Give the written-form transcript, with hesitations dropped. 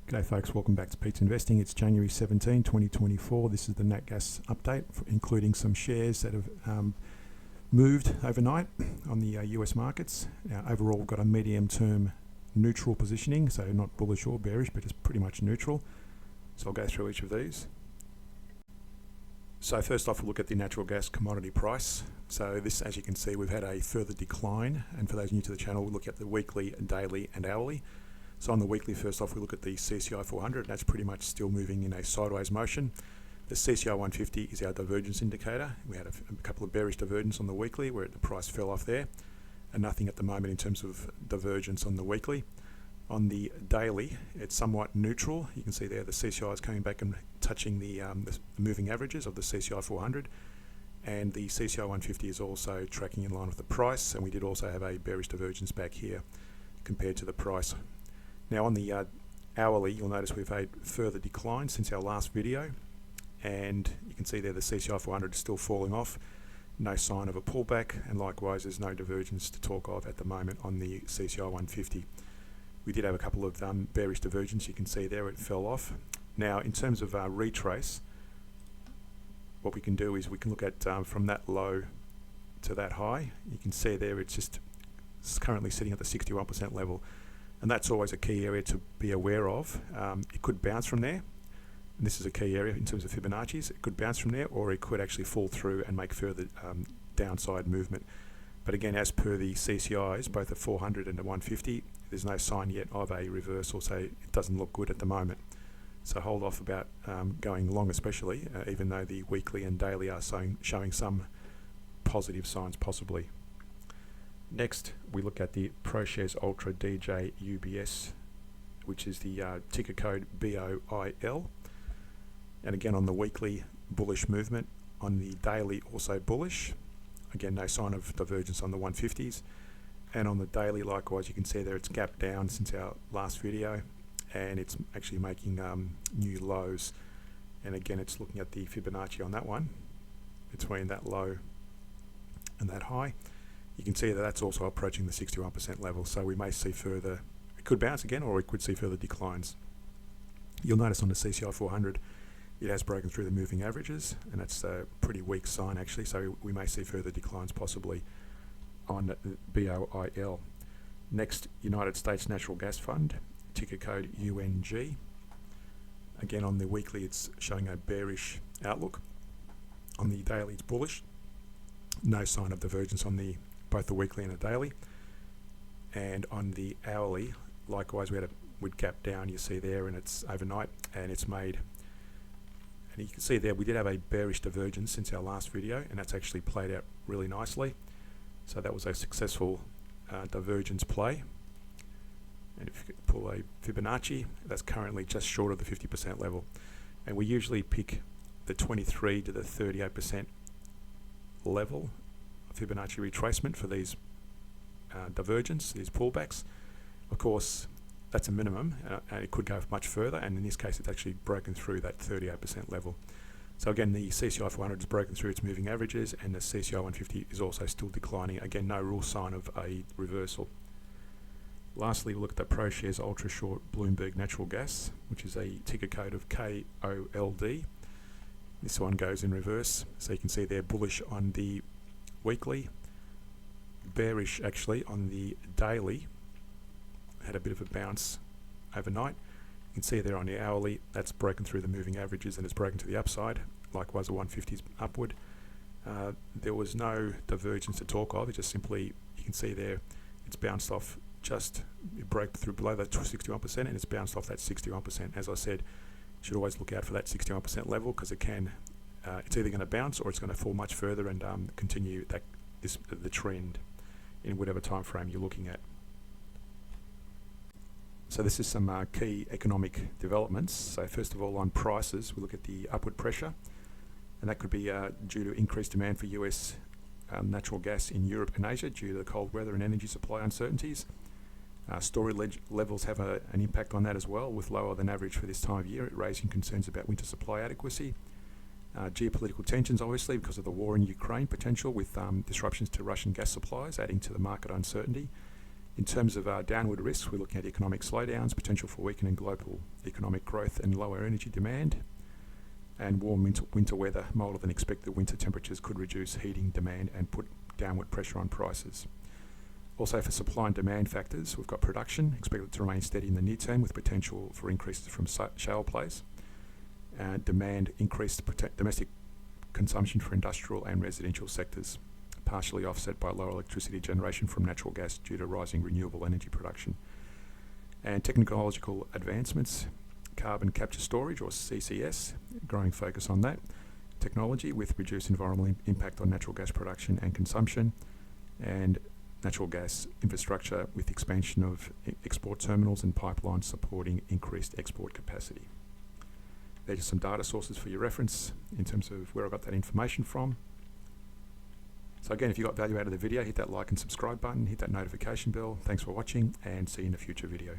G'day folks, welcome back to Pete's Investing. It's January 17, 2024. This is the Nat Gas update, including some shares that have moved overnight on the US markets. Overall, we've got a medium-term neutral positioning, so not bullish or bearish, but just pretty much neutral. So I'll go through each of these. So first off, we'll look at the natural gas commodity price. So this, as you can see, we've had a further decline. And for those new to the channel, we'll look at the weekly, daily, and hourly. So on the weekly, first off, we look at the CCI 400, and that's pretty much still moving in a sideways motion. The CCI 150 is our divergence indicator. We had a couple of bearish divergence on the weekly where the price fell off there, and nothing at the moment in terms of divergence on the weekly. On the daily, it's somewhat neutral. You can see there the CCI is coming back and touching the moving averages of the CCI 400, and the CCI 150 is also tracking in line with the price, and we did also have a bearish divergence back here compared to the price. Now on the hourly, you'll notice we've had further decline since our last video, and you can see there the CCI 400 is still falling off. No sign of a pullback, and likewise there's no divergence to talk of at the moment on the CCI 150. We did have a couple of bearish divergence. You can see there it fell off. Now in terms of retrace, what we can do is we can look at from that low to that high. You can see there it's currently sitting at the 61% level. And that's always a key area to be aware of. It could bounce from there. And this is a key area in terms of Fibonacci's. It could bounce from there, or it could actually fall through and make further downside movement. But again, as per the CCIs, both the 400 and the 150, there's no sign yet of a reversal, so it doesn't look good at the moment. So hold off about going long, especially, even though the weekly and daily are showing some positive signs possibly. Next, we look at the ProShares Ultra DJ UBS, which is the ticker code BOIL. And again, on the weekly, bullish movement. On the daily, also bullish. Again, no sign of divergence on the 150s. And on the daily, likewise, you can see there it's gapped down since our last video, and it's actually making new lows. And again, it's looking at the Fibonacci on that one, between that low and that high. You can see that that's also approaching the 61% level, so we may see further, it could bounce again, or we could see further declines. You'll notice on the CCI 400, it has broken through the moving averages, and that's a pretty weak sign actually, so we may see further declines possibly on BOIL. Next, United States Natural Gas Fund, ticker code UNG. Again, on the weekly, it's showing a bearish outlook. On the daily, it's bullish. No sign of divergence on both the weekly and the daily. And on the hourly, likewise, we'd gap down, you see there, and it's overnight, and it's made, and you can see there we did have a bearish divergence since our last video, and that's actually played out really nicely. So that was a successful divergence play. And if you could pull a Fibonacci, that's currently just short of the 50% level. And we usually pick the 23 to the 38% level Fibonacci retracement for these divergence, these pullbacks. Of course, that's a minimum, and it could go much further, and in this case it's actually broken through that 38% level. So again, the CCI 400 has broken through its moving averages, and the CCI 150 is also still declining. Again, no real sign of a reversal. Lastly, we'll look at the ProShares Ultra Short Bloomberg Natural Gas, which is a ticker code of KOLD. This one goes in reverse, so you can see they're bullish on the weekly, bearish actually on the daily. Had a bit of a bounce overnight. You can see there on the hourly, that's broken through the moving averages and it's broken to the upside. Likewise, the 150s upward. There was no divergence to talk of. It just simply, you can see there, it's bounced off it broke through below that 61%, and it's bounced off that 61%. As I said, you should always look out for that 61% level, because it's either going to bounce or it's going to fall much further and continue the trend in whatever time frame you're looking at. So this is some key economic developments. So first of all, on prices, we look at the upward pressure, and that could be due to increased demand for US natural gas in Europe and Asia due to the cold weather and energy supply uncertainties. Storage levels have an impact on that as well, with lower than average for this time of year, raising concerns about winter supply adequacy. Geopolitical tensions, obviously, because of the war in Ukraine potential, with disruptions to Russian gas supplies, adding to the market uncertainty. In terms of downward risks, we're looking at economic slowdowns, potential for weakening global economic growth and lower energy demand, and warm winter weather. Milder than expected winter temperatures could reduce heating demand and put downward pressure on prices. Also, for supply and demand factors, we've got production expected to remain steady in the near term with potential for increases from shale plays. Demand increased domestic consumption for industrial and residential sectors, partially offset by lower electricity generation from natural gas due to rising renewable energy production. And technological advancements, carbon capture storage or CCS, growing focus on that technology with reduced environmental impact on natural gas production and consumption, and natural gas infrastructure with expansion of export terminals and pipelines supporting increased export capacity. There's some data sources for your reference in terms of where I got that information from. So again, if you got value out of the video, hit that like and subscribe button, hit that notification bell. Thanks for watching, and see you in a future video.